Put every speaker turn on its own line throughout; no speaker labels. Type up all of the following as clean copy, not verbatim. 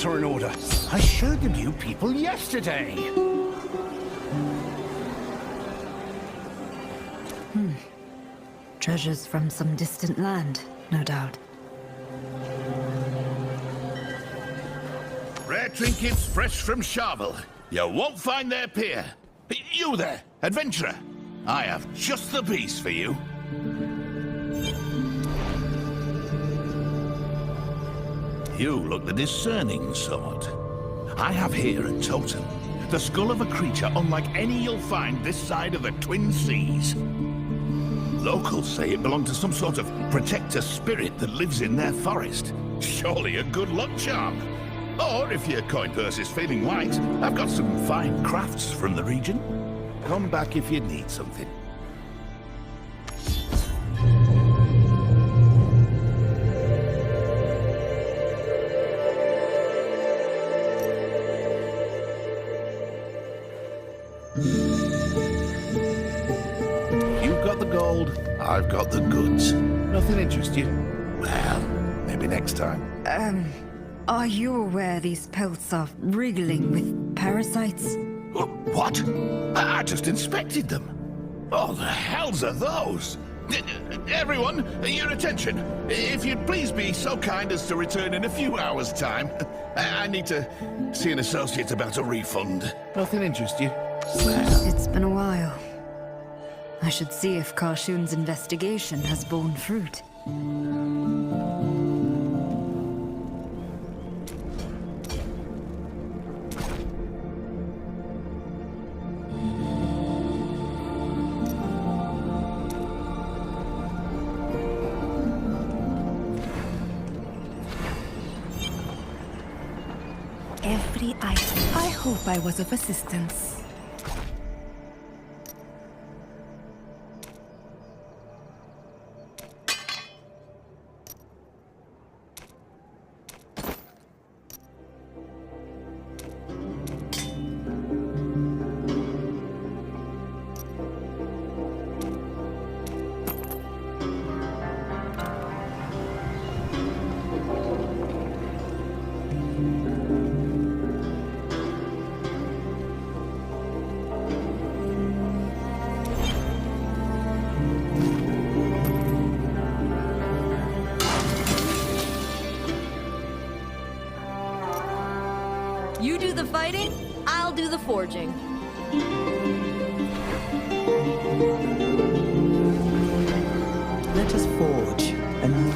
vaults are in order. I showed them you people yesterday.
Treasures from some distant land, no doubt.
Rare trinkets fresh from Sharval. You won't find their peer. You there, adventurer. I have just the piece for you. You look the discerning sort. I have here a totem. The skull of a creature unlike any you'll find this side of the Twin Seas. Locals say it belonged to some sort of protector spirit that lives in their forest. Surely a good luck charm. Or if your coin purse is feeling light, I've got some fine crafts from the region. Come back if you need something. You've got the gold, I've got the goods. Nothing interests you? Well, maybe next time.
Are you aware these pelts are wriggling with parasites?
What? I just inspected them. Oh, the hells are those? Everyone, your attention. If you'd please be so kind as to return in a few hours' time. I need to see an associate about a refund. Nothing interests you?
It's been a while. I should see if Karshun's investigation has borne fruit.
Every item. I hope I was of assistance.
You do the fighting, I'll do the forging.
Let us forge anew.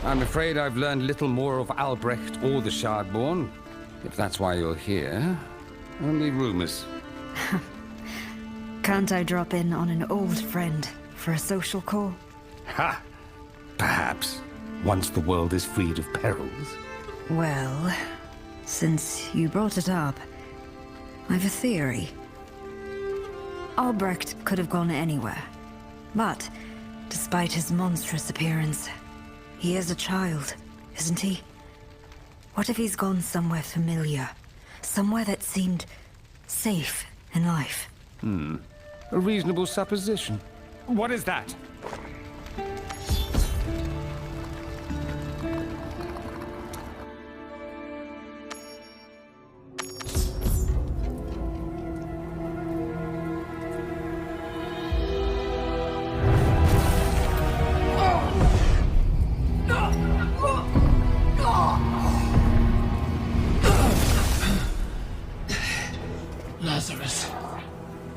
I'm afraid I've learned little more of Albrecht or the Shardborn. If that's why you're here. Only rumors.
Can't I drop in on an old friend for a social call?
Ha! Perhaps. Once the world is freed of perils.
Well, since you brought it up, I've a theory. Albrecht could have gone anywhere. But, despite his monstrous appearance, he is a child, isn't he? What if he's gone somewhere familiar? Somewhere that seemed safe in life?
A reasonable supposition. What is that?
Lazarus,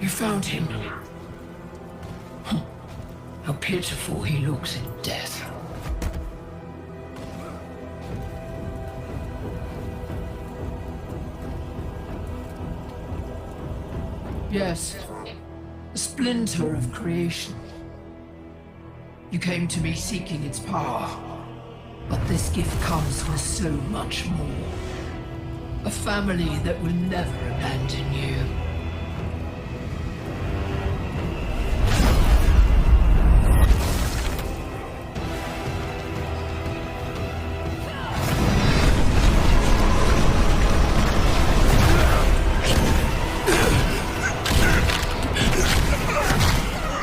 you found him. How pitiful he looks in death. Yes, a splinter of creation. You came to me seeking its power. But this gift comes with so much more. A family that will never abandon you.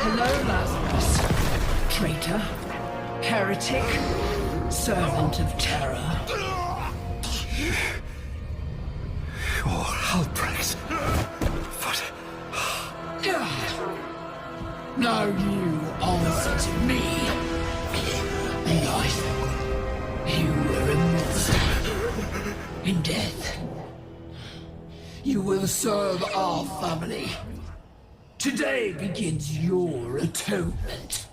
Hello, Lazarus. Traitor, heretic, servant of terror.
Albrecht. But...
Now you answer to me. Life. You were a monster. In death. You will serve our family. Today begins your atonement.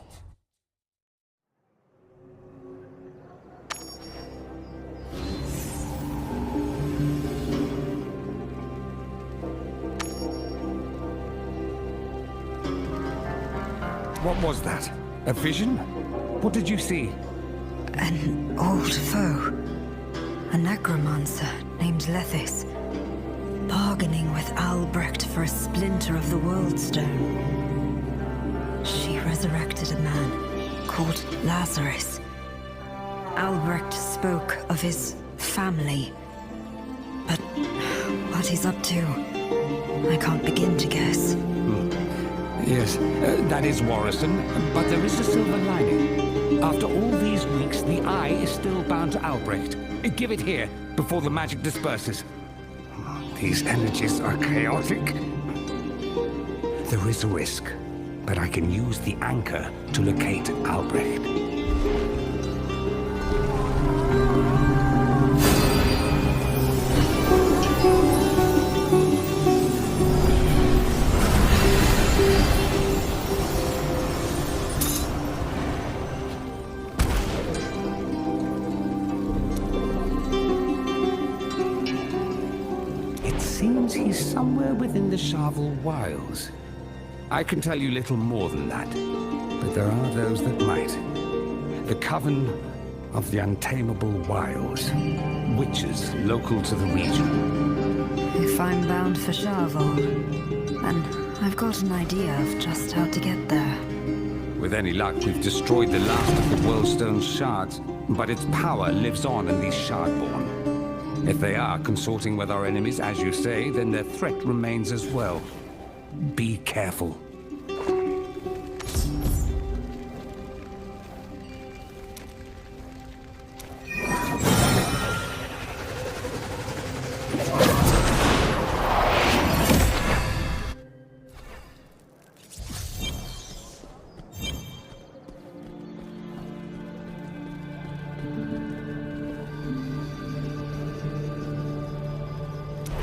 What was that? A vision? What did you see?
An old foe. A necromancer named Lethis. Bargaining with Albrecht for a splinter of the World Stone. She resurrected a man called Lazarus. Albrecht spoke of his family. But what he's up to, I can't begin to guess.
Yes, that is worrisome, but there is a silver lining. After all these weeks, the eye is still bound to Albrecht. Give it here, before the magic disperses. These energies are chaotic. There is a risk, but I can use the anchor to locate Albrecht. Seems he's somewhere within the Sharval Wilds. I can tell you little more than that, but there are those that might. The Coven of the Untamable Wilds. Witches local to the region.
If I'm bound for Sharval, then I've got an idea of just how to get there.
With any luck, we've destroyed the last of the Worldstone's shards, but its power lives on in these Shardborn. If they are consorting with our enemies, as you say, then their threat remains as well. Be careful.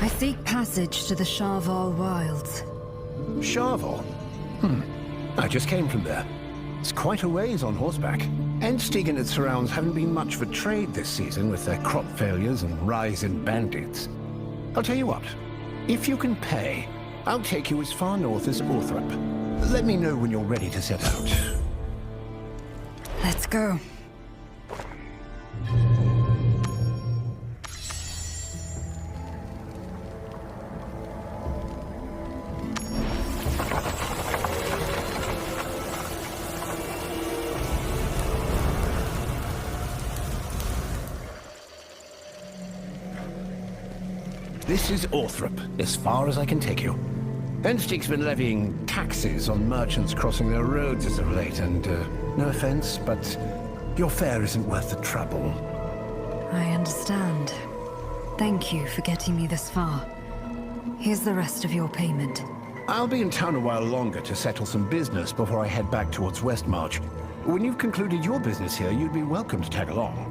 I seek passage to the Sharval Wilds.
Sharval? I just came from there. It's quite a ways on horseback. Endsteig and its surrounds haven't been much for trade this season with their crop failures and rise in bandits. I'll tell you what. If you can pay, I'll take you as far north as Orthrop. Let me know when you're ready to set out.
Let's go.
This is Orthrop, as far as I can take you. Endsteig's been levying taxes on merchants crossing their roads as of late, and no offense, but your fare isn't worth the trouble.
I understand. Thank you for getting me this far. Here's the rest of your payment.
I'll be in town a while longer to settle some business before I head back towards Westmarch. When you've concluded your business here, you'd be welcome to tag along.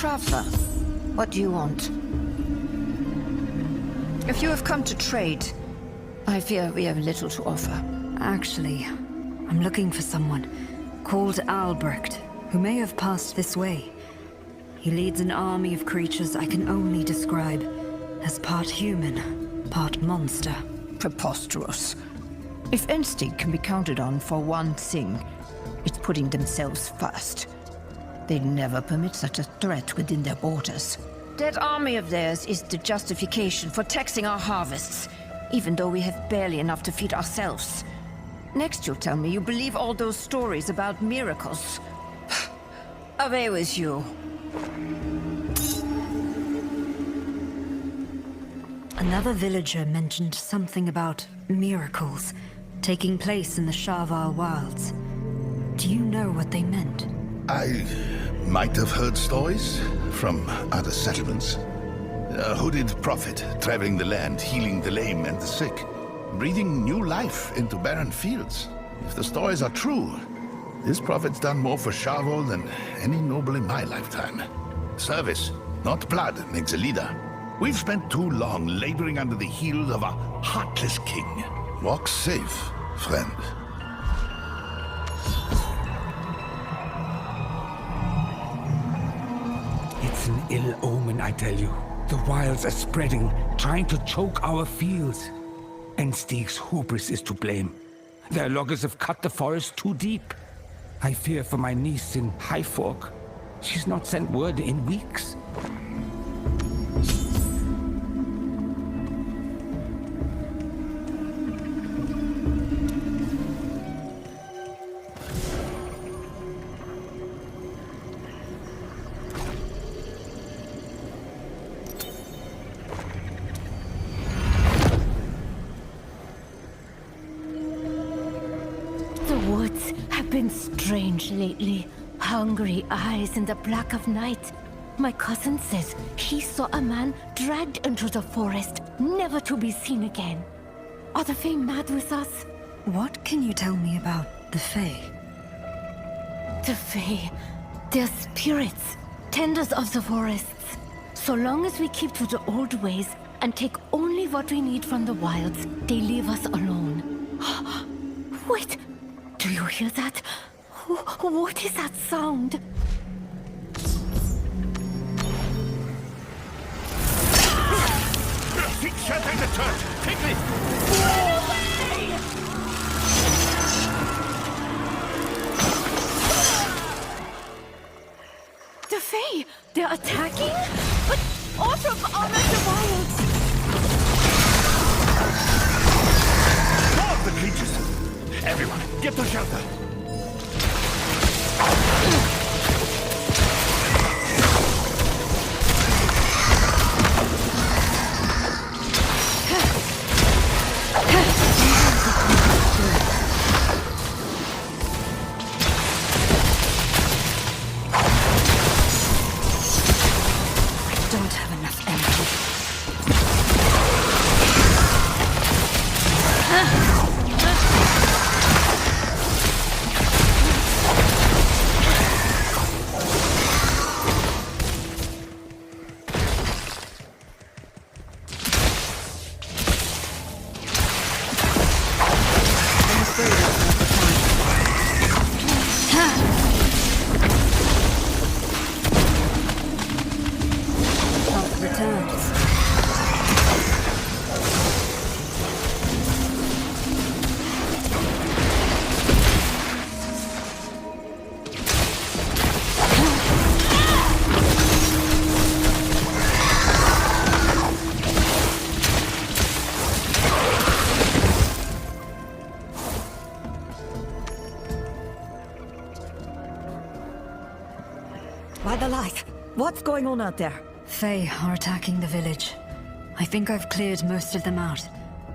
traveler. What do you want? If you have come to trade, I fear we have little to offer.
Actually, I'm looking for someone called Albrecht, who may have passed this way. He leads an army of creatures I can only describe as part human, part monster.
Preposterous. If Enstig can be counted on for one thing, it's putting themselves first. They'd never permit such a threat within their borders. That army of theirs is the justification for taxing our harvests, even though we have barely enough to feed ourselves. Next you'll tell me you believe all those stories about miracles. Away with you.
Another villager mentioned something about miracles taking place in the Sharval Wilds. Do you know what they meant?
I might have heard stories from other settlements. A hooded prophet traveling the land, healing the lame and the sick, breathing new life into barren fields. If the stories are true, this prophet's done more for Sharval than any noble in my lifetime. Service, not blood, makes a leader. We've spent too long laboring under the heel of a heartless king. Walk safe, friend.
It's an ill omen, I tell you. The wilds are spreading, trying to choke our fields. Enstig's hubris is to blame. Their loggers have cut the forest too deep. I fear for my niece in High Fork. She's not sent word in weeks.
The woods have been strange lately. Hungry eyes in the black of night. My cousin says he saw a man dragged into the forest, never to be seen again. Are the Fae mad with us?
What can you tell me about the Fae?
The Fae, they're spirits, tenders of the forests. So long as we keep to the old ways and take only what we need from the wilds, they leave us alone. Wait, do you hear that? What is that sound?
Keep sheltering the church! Quickly!
The Fae! They're attacking? But all from the wilds!
More of the creatures! Everyone, get to shelter!
Don't have enough energy.
By the light, what's going on out there?
Fae are attacking the village. I think I've cleared most of them out,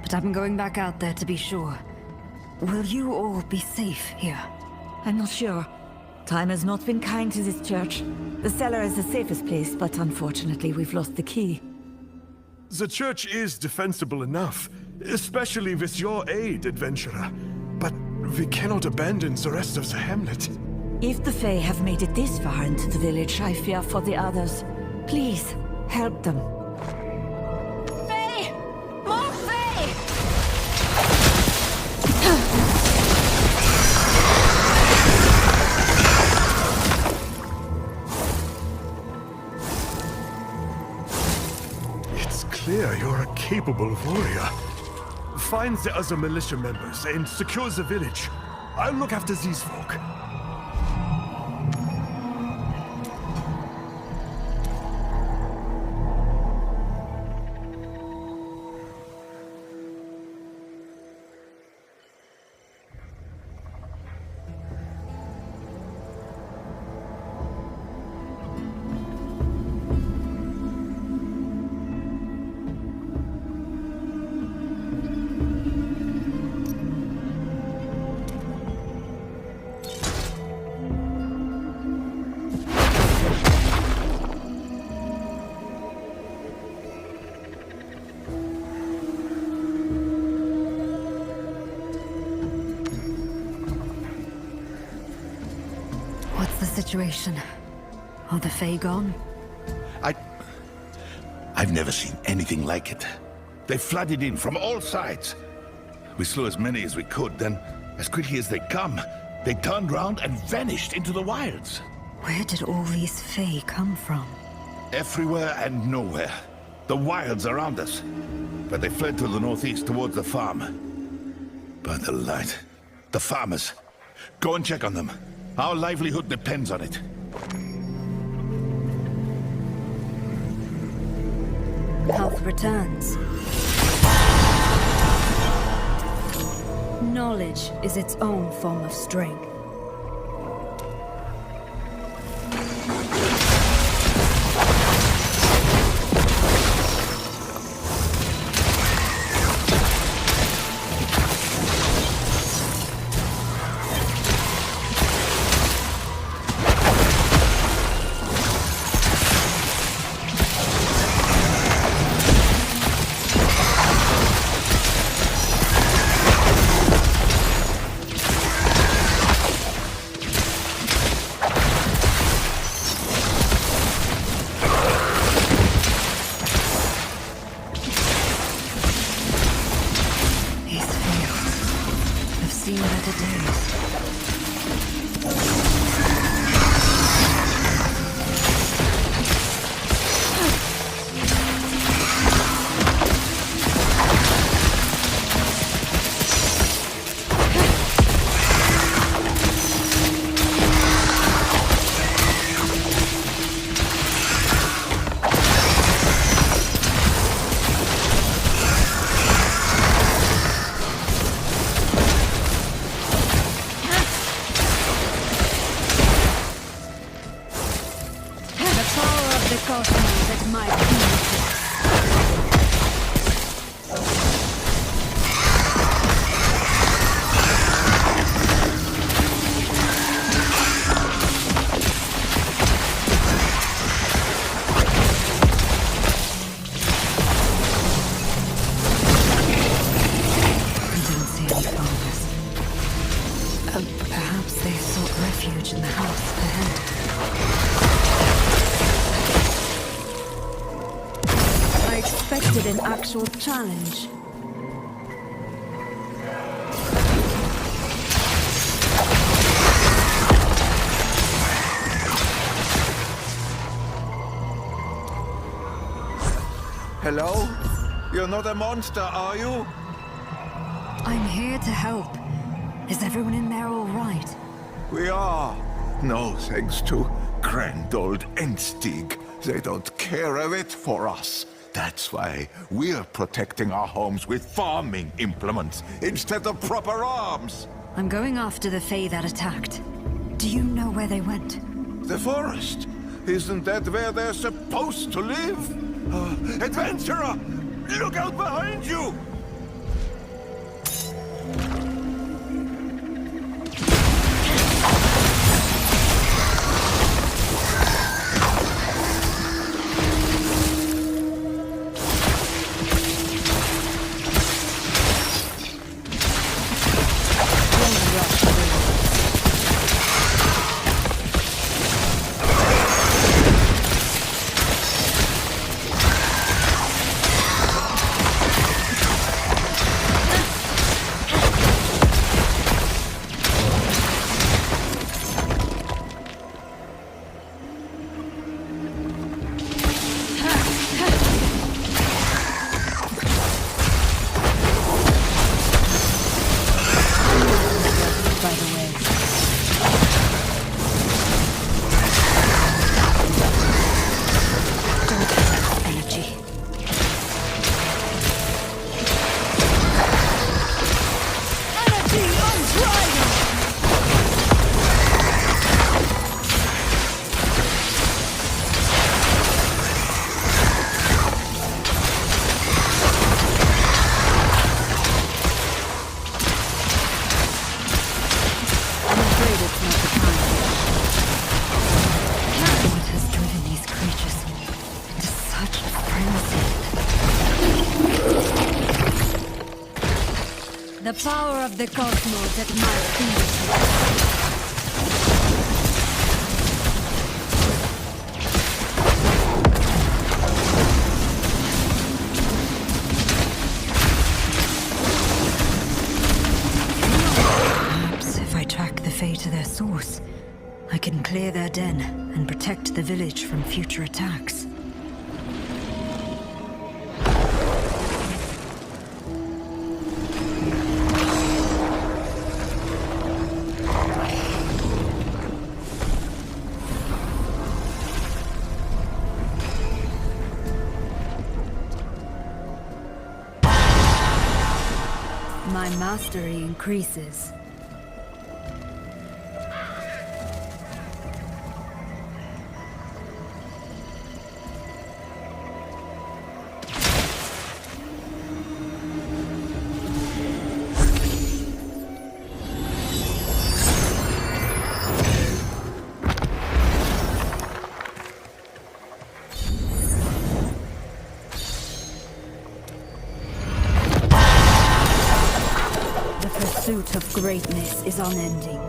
but I'm going back out there to be sure. Will you all be safe here?
I'm not sure. Time has not been kind to this church. The cellar is the safest place, but unfortunately we've lost the key.
The church is defensible enough, especially with your aid, adventurer. But we cannot abandon the rest of the hamlet.
If the Fae have made it this far into the village, I fear for the others. Please, help them.
Faye! More Faye!
It's clear you're a capable warrior. Find the other militia members and secure the village. I'll look after these folk.
What's the situation? Are the Fae gone?
I've never seen anything like it. They flooded in from all sides. We slew as many as we could, then, as quickly as they come, they turned round and vanished into the wilds.
Where did all these Fae come from?
Everywhere and nowhere. The wilds around us. But they fled to the northeast towards the farm. By the light. The farmers. Go and check on them. Our livelihood depends on it.
Health returns. Knowledge is its own form of strength. Perhaps they sought refuge in the house ahead.
I expected an actual challenge.
Hello? You're not a monster, are you?
I'm here to help. Is everyone in there all right?
We are. No thanks to grand old Enstig. They don't care a bit for us. That's why we're protecting our homes with farming implements instead of proper arms.
I'm going after the Fae that attacked. Do you know where they went?
The forest. Isn't that where they're supposed to live? Adventurer! Look out behind you!
The power of the cosmos at my fingertips. Perhaps if I track the fate of their source, I can clear their den and protect the village from future attacks. My mastery increases. The pursuit of greatness is unending.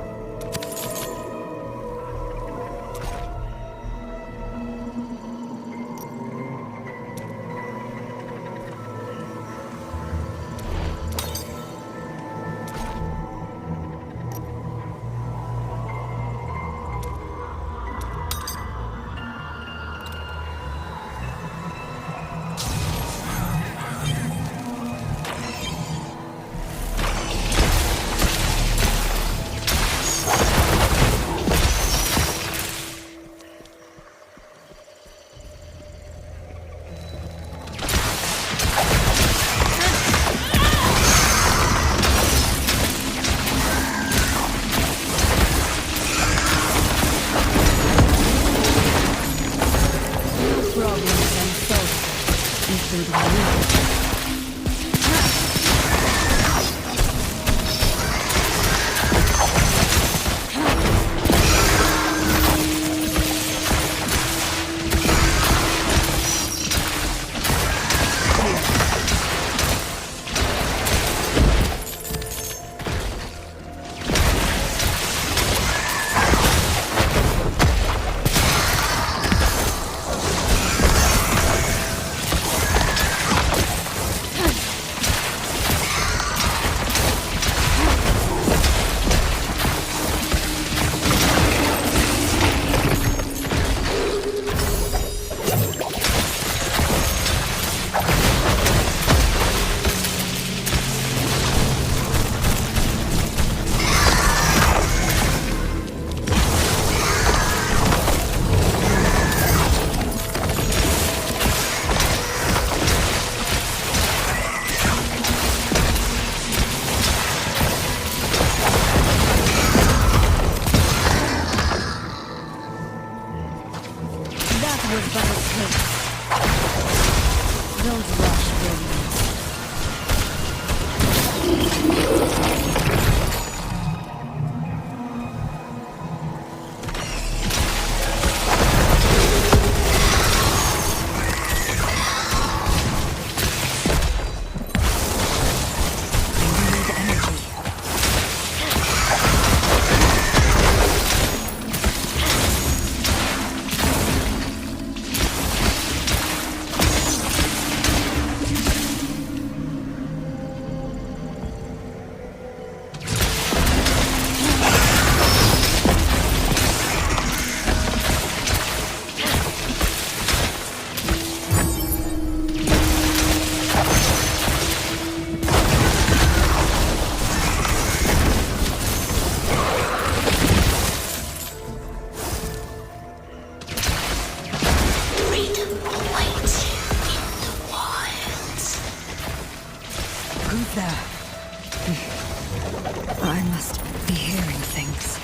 I must be hearing things.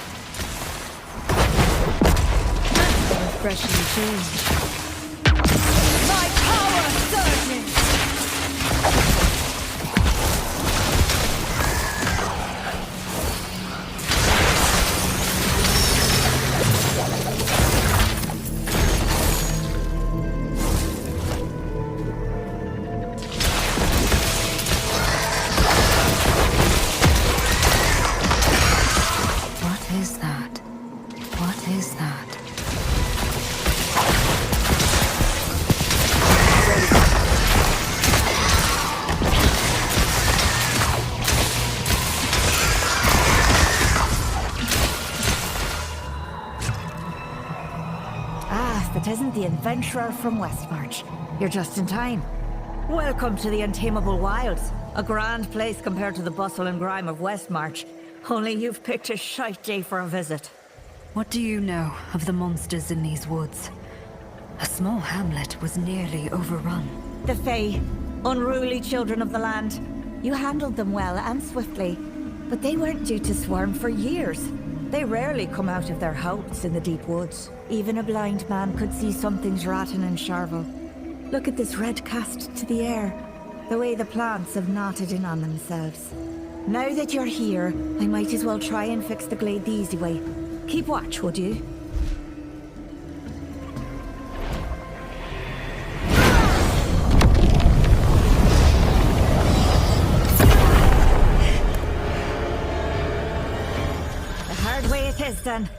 A refreshing change. My power surges!
the adventurer from Westmarch. You're just in time. Welcome to the untamable wilds. A grand place compared to the bustle and grime of Westmarch. Only you've picked a shite day for a visit.
What do you know of the monsters in these woods? A small hamlet was nearly overrun.
The Fae, unruly children of the land. You handled them well and swiftly, but they weren't due to swarm for years. They rarely come out of their holes in the deep woods. Even a blind man could see something's rotten in Sharval. Look at this red cast to the air, the way the plants have knotted in on themselves. Now that you're here, I might as well try and fix the glade the easy way. Keep watch, would you? Then.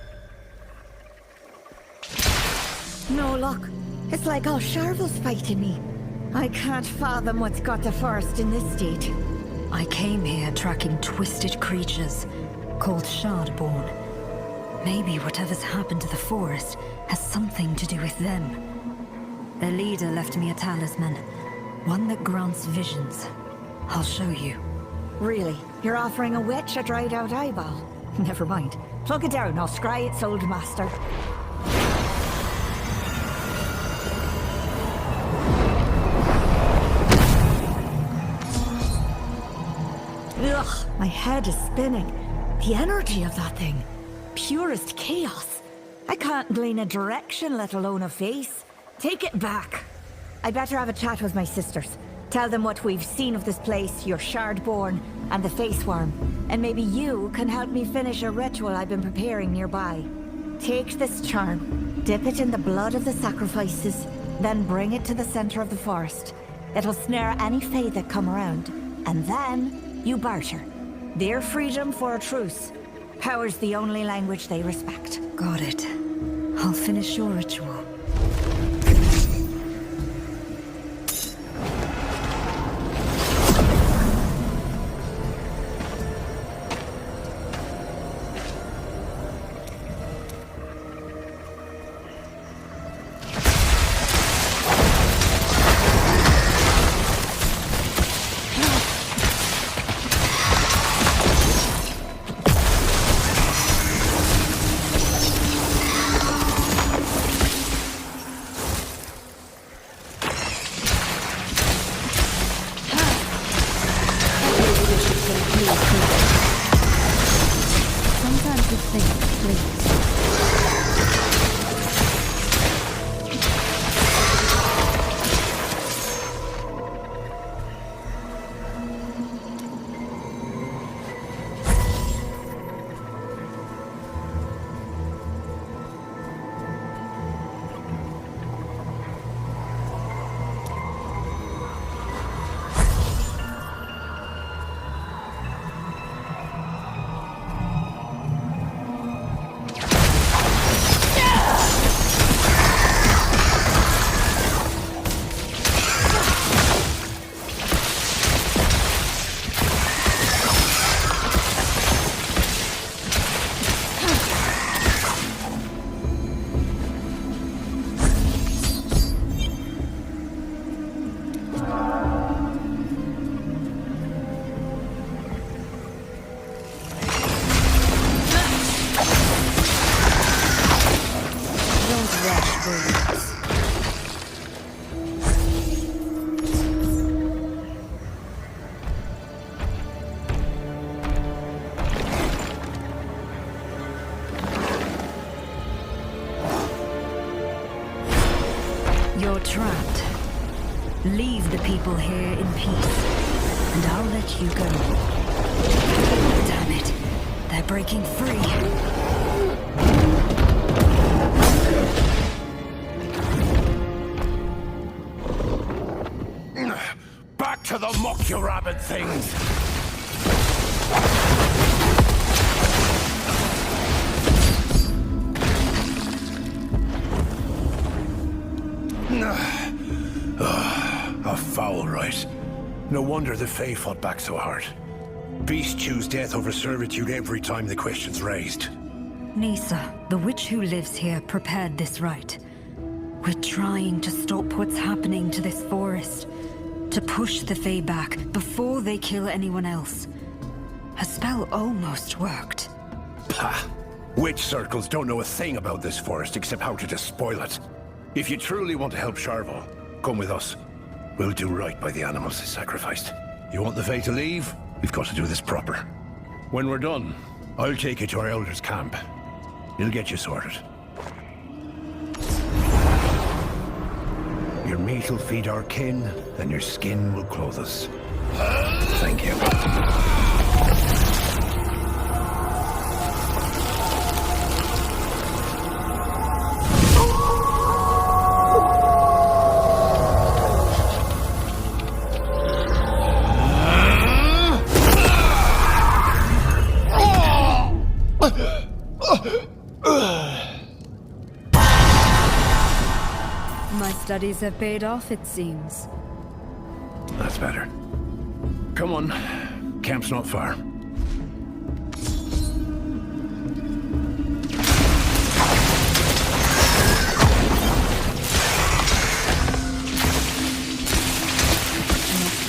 No luck. It's like all Sharval's fighting me. I can't fathom what's got the forest in this state.
I came here tracking twisted creatures called Shardborn. Maybe whatever's happened to the forest has something to do with them. Their leader left me a talisman, one that grants visions. I'll show you.
Really? You're offering a witch a dried out eyeball? Never mind. Plug it down, I'll scry its old master. Ugh, my head is spinning. The energy of that thing. Purest chaos. I can't glean a direction, let alone a face. Take it back. I better have a chat with my sisters. Tell them what we've seen of this place, your Shardborn, and the Face Worm. And maybe you can help me finish a ritual I've been preparing nearby. Take this charm, dip it in the blood of the sacrifices, then bring it to the center of the forest. It'll snare any Fae that come around, and then you barter. Their freedom for a truce. Power's the only language they respect.
Got it. I'll finish your ritual. You're trapped. Leave the people here in peace, and I'll let you go. Damn it. They're breaking free.
Back to the mock you rabbit things!
A foul rite. No wonder the Fae fought back so hard. Beasts choose death over servitude every time the question's raised.
Nisa, the witch who lives here, prepared this rite. We're trying to stop what's happening to this forest. To push the Fae back before they kill anyone else. A spell almost worked.
Pah! Witch circles don't know a thing about this forest except how to despoil it. If you truly want to help Sharval, come with us. We'll do right by the animals they sacrificed. You want the Fae to leave? We've got to do this proper. When we're done, I'll take you to our Elder's camp. He'll get you sorted. Your meat will feed our kin, and your skin will clothe us. Thank you.
My studies have paid off, it seems.
That's better. Come on. Camp's not far.
Not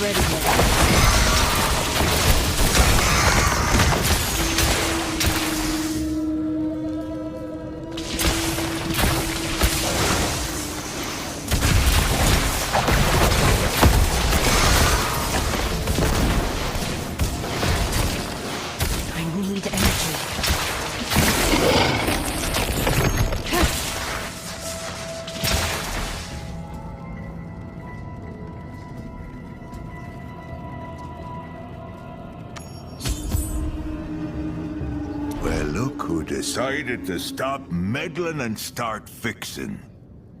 ready yet.
Decided to stop meddling and start fixing.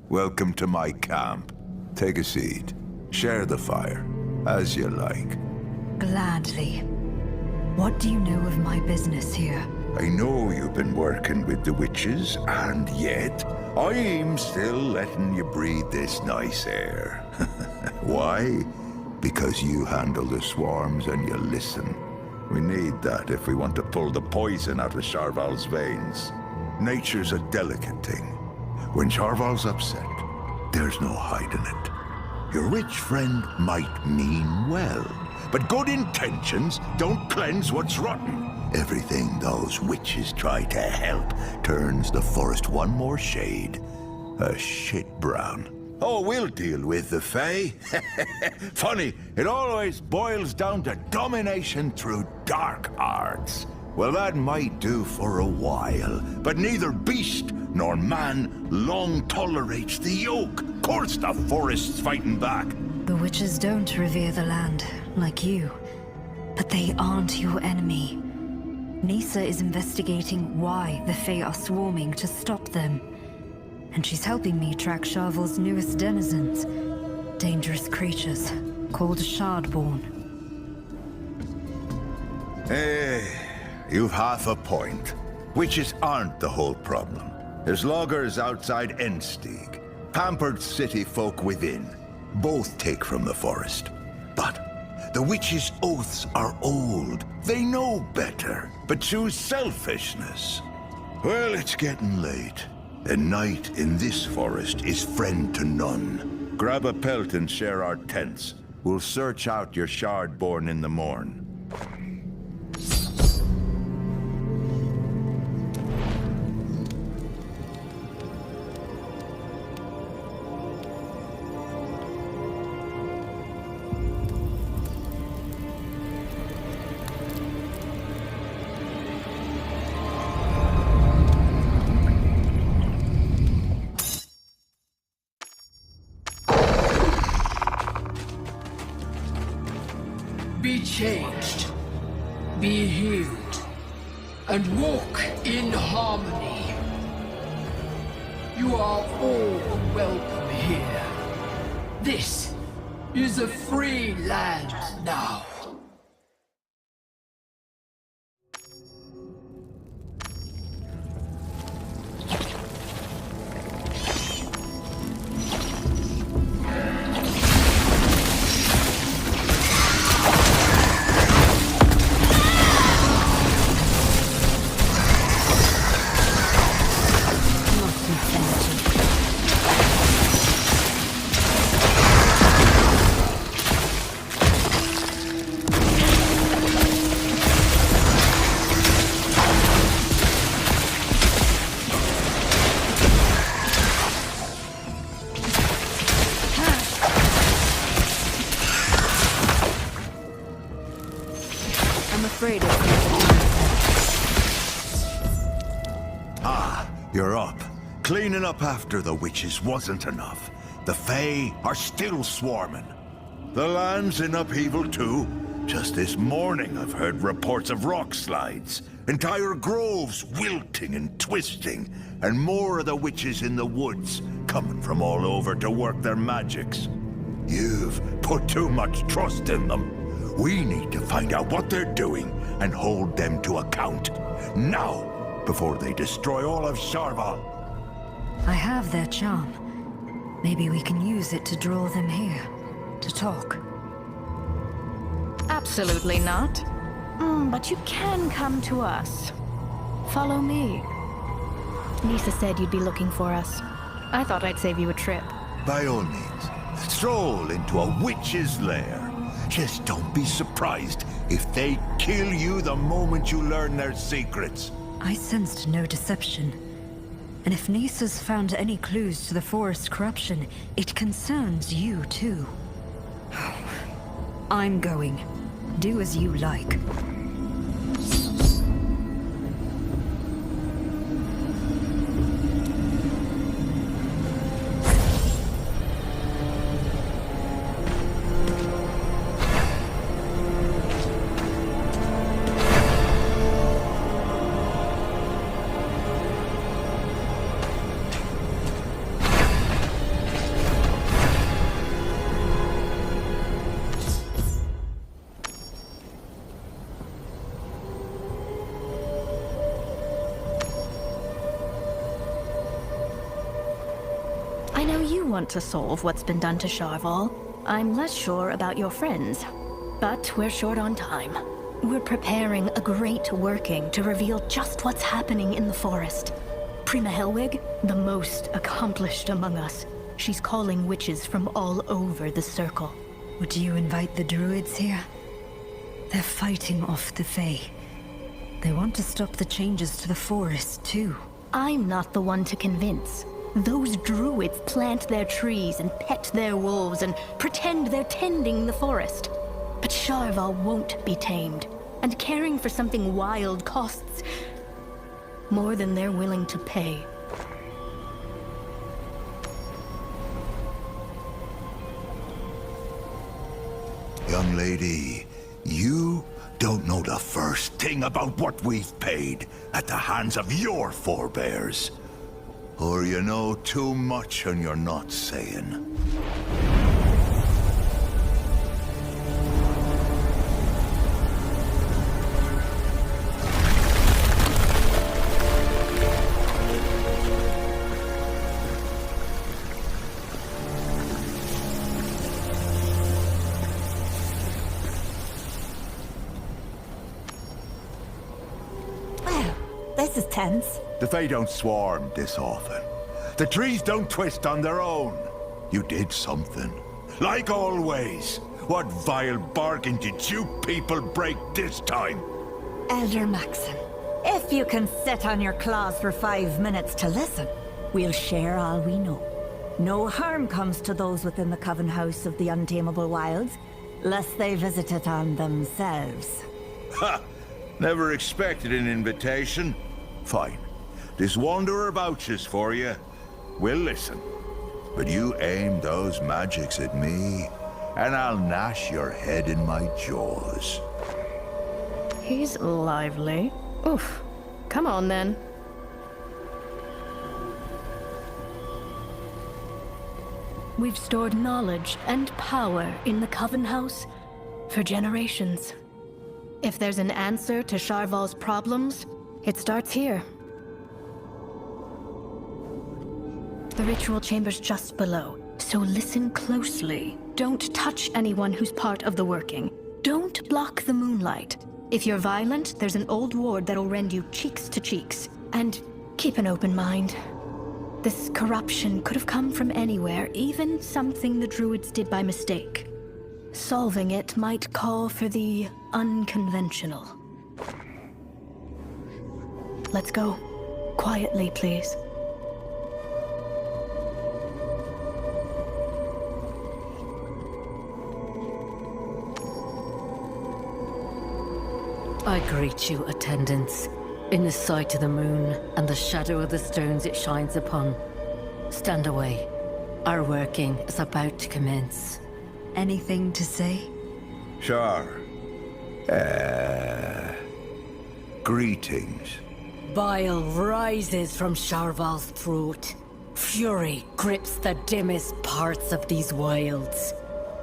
Welcome to my camp. Take a seat. Share the fire, as you like.
Gladly. What do you know of my business here?
I know you've been working with the witches, and yet I'm still letting you breathe this nice air. Why? Because you handle the swarms and you listen. We need that if we want to pull the poison out of Sharval's veins. Nature's a delicate thing. When Sharval's upset, there's no hiding it. Your rich friend might mean well, but good intentions don't cleanse what's rotten. Everything those witches try to help turns the forest one more shade. A shit brown. Oh, we'll deal with the Fae. Funny, it always boils down to domination through dark arts. Well, that might do for a while, but neither beast nor man long tolerates the yoke. Of course the forest's fighting back.
The witches don't revere the land, like you. But they aren't your enemy. Nisa is investigating why the Fae are swarming to stop them. And she's helping me track Sharval's newest denizens. Dangerous creatures, called Shardborn.
Hey, you've half a point. Witches aren't the whole problem. There's loggers outside Endsteig, pampered city folk within. Both take from the forest. But the witches' oaths are old. They know better, but choose selfishness. Well, it's getting late. A night in this forest is friend to none. Grab a pelt and share our tents. We'll search out your Shardborn in the morn.
Be changed, be healed, and walk in harmony. You are all welcome here. This is a free land now.
afraid it's another time.
Ah, you're up. Cleaning up after the witches wasn't enough. The Fae are still swarming. The land's in upheaval too. Just this morning I've heard reports of rock slides, entire groves wilting and twisting, and more of the witches in the woods coming from all over to work their magics. You've put too much trust in them. We need to find out what they're doing and hold them to account. Now, before they destroy all of Sharval.
I have their charm. Maybe we can use it to draw them here, to talk.
Absolutely not. But you can come to us. Follow me. Nisa said you'd be looking for us. I thought I'd save you a trip.
By all means, stroll into a witch's lair. Just don't be surprised if they kill you the moment you learn their secrets.
I sensed no deception. And if Nisa's found any clues to the forest corruption, it concerns you too. I'm going. Do as you like.
I know you want to solve what's been done to Sharval. I'm less sure about your friends, but we're short on time. We're preparing a great working to reveal just what's happening in the forest. Prima Helwig, the most accomplished among us. She's calling witches from all over the circle.
Would you invite the druids here? They're fighting off the Fae. They want to stop the changes to the forest, too.
I'm not the one to convince. Those druids plant their trees and pet their wolves and pretend they're tending the forest. But Sharval won't be tamed, and caring for something wild costs more than they're willing to pay.
Young lady, you don't know the first thing about what we've paid at the hands of your forebears. Or you know too much and you're not saying.
Well, this is tense.
The Fae don't swarm this often. The trees don't twist on their own. You did something. Like always. What vile bargain did you people break this time?
Elder Maxim, if you can sit on your claws for 5 minutes to listen, we'll share all we know. No harm comes to those within the Coven House of the Untamable Wilds, lest they visit it on themselves.
Ha! Never expected an invitation. Fine. This wanderer vouches for you. We'll listen. But you aim those magics at me, and I'll gnash your head in my jaws.
He's lively. Oof. Come on, then. We've stored knowledge and power in the Coven House for generations. If there's an answer to Sharval's problems, it starts here. The ritual chamber's just below, so listen closely. Don't touch anyone who's part of the working. Don't block the moonlight. If you're violent, there's an old ward that'll rend you cheeks to cheeks. And keep an open mind. This corruption could have come from anywhere, even something the druids did by mistake. Solving it might call for the unconventional. Let's go. Quietly, please.
I greet you, attendants, in the sight of the moon and the shadow of the stones it shines upon. Stand away. Our working is about to commence.
Anything to say?
Sure. Greetings.
Bile rises from Sharval's throat. Fury grips the dimmest parts of these wilds.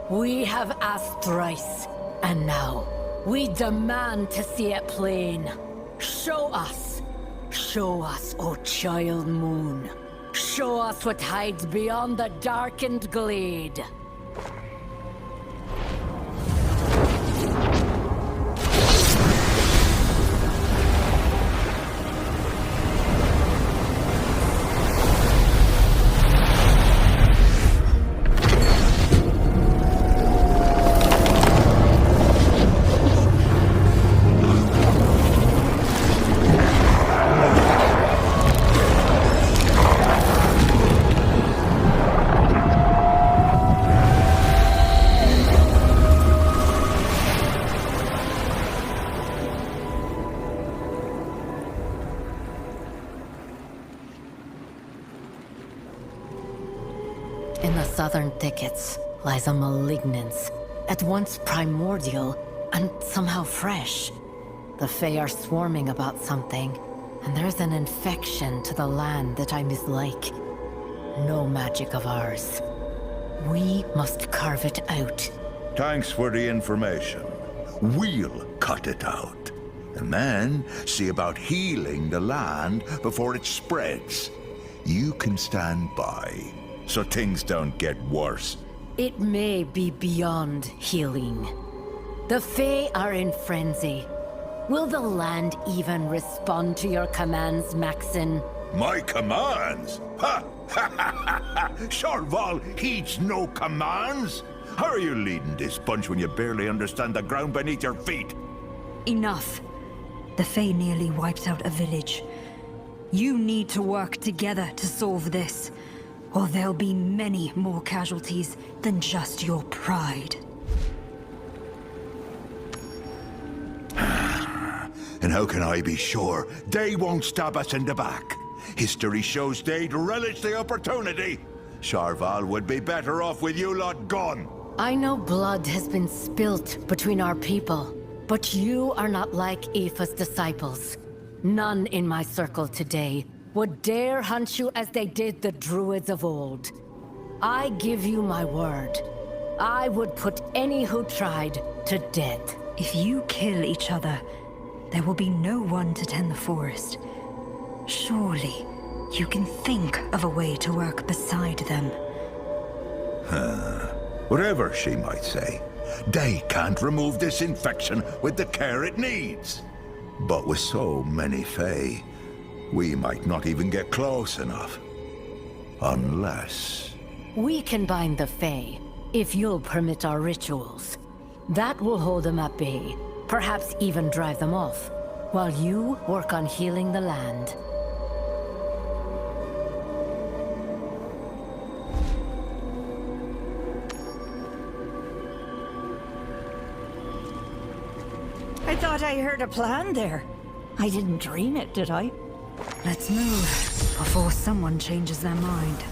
We have asked thrice, and now we demand to see it plain. Show us, O child moon. Show us what hides beyond the darkened glade. In the southern thickets lies a malignance, at once primordial and somehow fresh. The Fae are swarming about something, and there's an infection to the land that I mislike. No magic of ours. We must carve it out.
Thanks for the information. We'll cut it out. And then see about healing the land before it spreads. You can stand by, so things don't get worse.
It may be beyond healing. The Fae are in frenzy. Will the land even respond to your commands, Maxon?
My commands? Ha! Ha ha ha! Sharval heeds no commands! How are you leading this bunch when you barely understand the ground beneath your feet?
Enough. The Fae nearly wiped out a village. You need to work together to solve this, or there'll be many more casualties than just your pride.
And how can I be sure they won't stab us in the back? History shows they'd relish the opportunity. Sharval would be better off with you lot gone.
I know blood has been spilt between our people, but you are not like Aoife's disciples. None in my circle today would dare hunt you as they did the druids of old. I give you my word. I would put any who tried to death.
If you kill each other, there will be no one to tend the forest. Surely, you can think of a way to work beside them.
Whatever she might say, they can't remove this infection with the care it needs. But with so many Fae, we might not even get close enough. Unless...
We can bind the Fae, if you'll permit our rituals. That will hold them at bay, perhaps even drive them off, while you work on healing the land.
I thought I heard a plan there. I didn't dream it, did I?
Let's move, before someone changes their mind.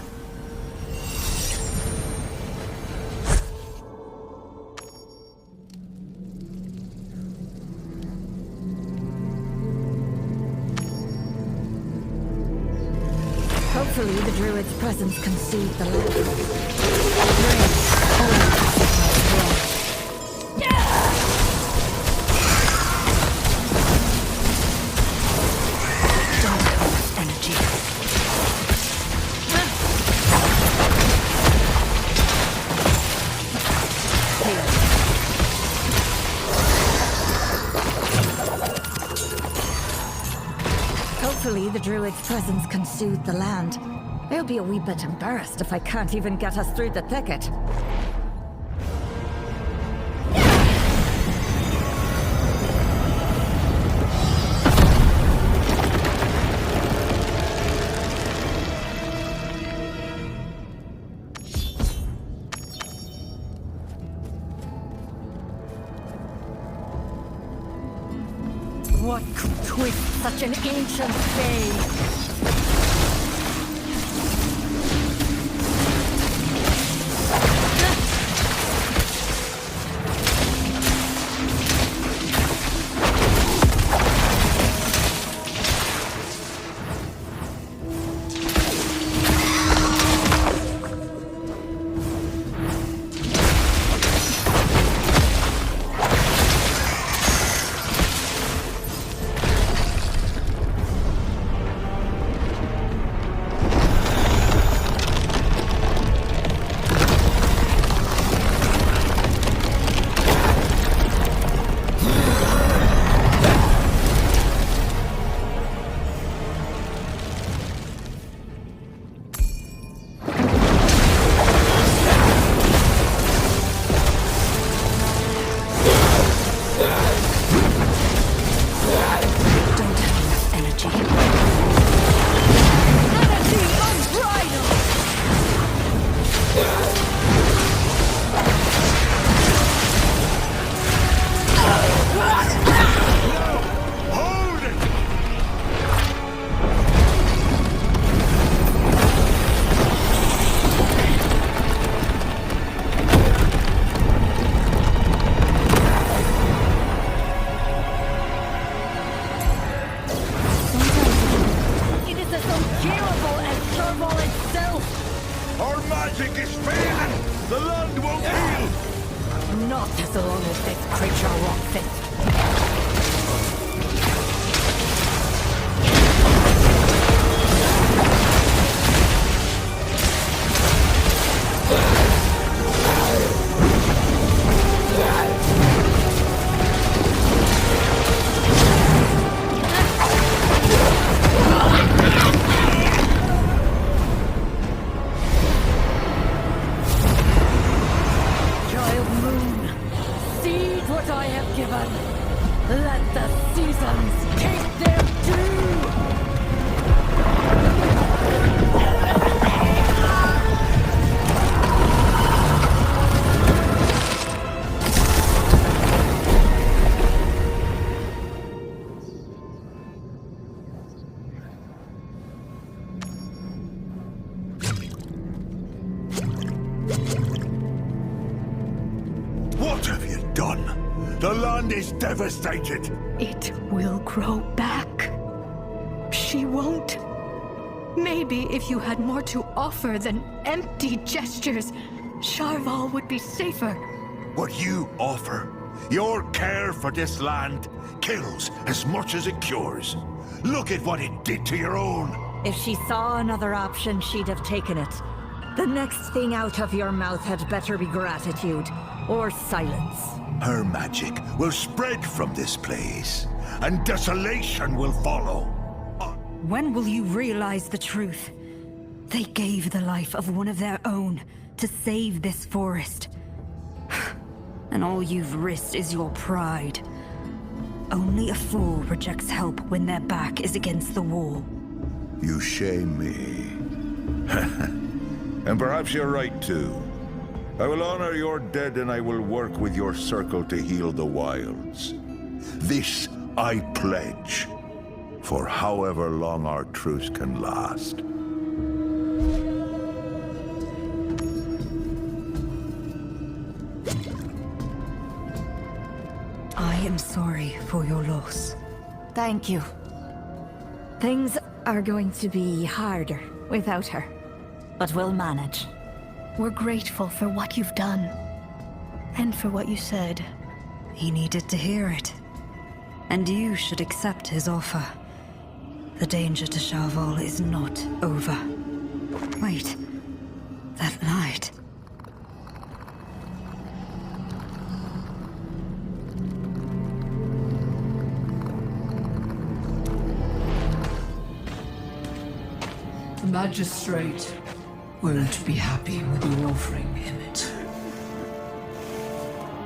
Hopefully the druid's presence can soothe the land. Hopefully the druid's presence can soothe the land. I'll be a wee bit embarrassed if I can't even get us through the thicket.
What could twist such an ancient fae?
What have you done? The land is devastated.
It will grow back. She won't. Maybe if you had more to offer than empty gestures, Sharval would be safer.
What you offer, your care for this land, kills as much as it cures. Look at what it did to your own.
If she saw another option, she'd have taken it. The next thing out of your mouth had better be gratitude, or silence.
Her magic will spread from this place, and desolation will follow.
When will you realize the truth? They gave the life of one of their own to save this forest. And all you've risked is your pride. Only a fool rejects help when their back is against the wall.
You shame me. And perhaps you're right too. I will honor your dead and I will work with your circle to heal the wilds. This I pledge, for however long our truce can last.
I am sorry for your loss.
Thank you. Things are going to be harder without her, but we'll manage.
We're grateful for what you've done, and for what you said.
He needed to hear it, and you should accept his offer. The danger to Sharval is not over. Wait, that light.
The magistrate won't be happy with you offering him it.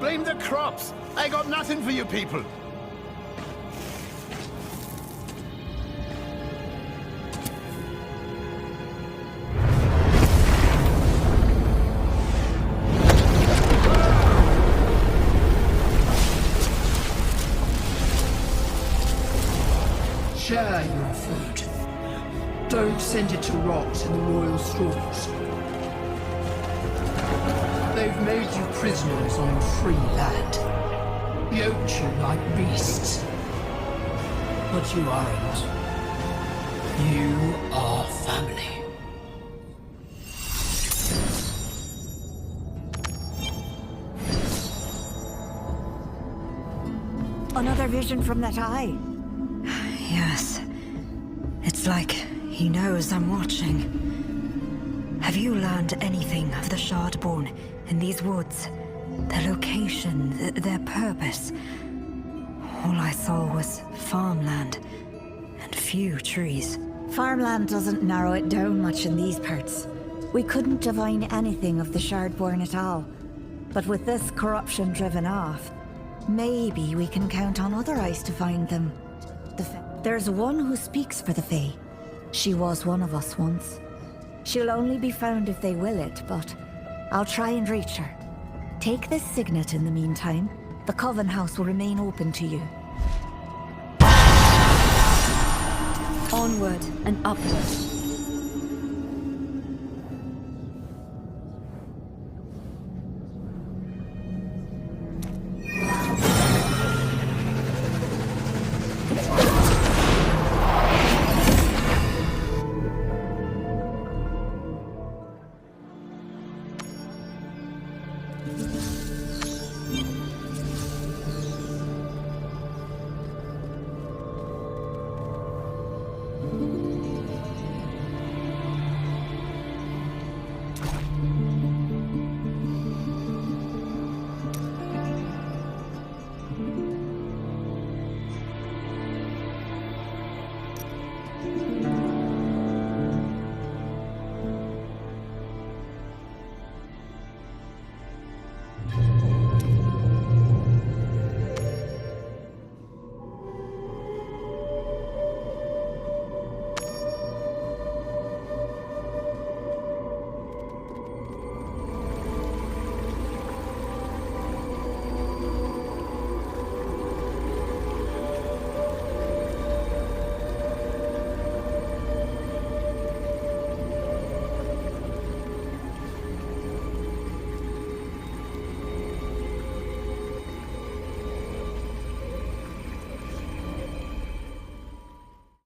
Blame the crops! I got nothing for you people!
Don't send it to rot in the royal stores. They've made you prisoners on free land. Yoked you like beasts. But you aren't. You are family.
Another vision from that eye.
Yes. It's like he knows I'm watching. Have you learned anything of the Shardborn in these woods? Their location, their purpose? All I saw was farmland and few trees.
Farmland doesn't narrow it down much in these parts. We couldn't divine anything of the Shardborn at all. But with this corruption driven off, maybe we can count on other eyes to find them. There's one who speaks for the Fae. She was one of us once. She'll only be found if they will it, but I'll try and reach her. Take this signet in the meantime. The Coven House will remain open to you.
Onward and upward.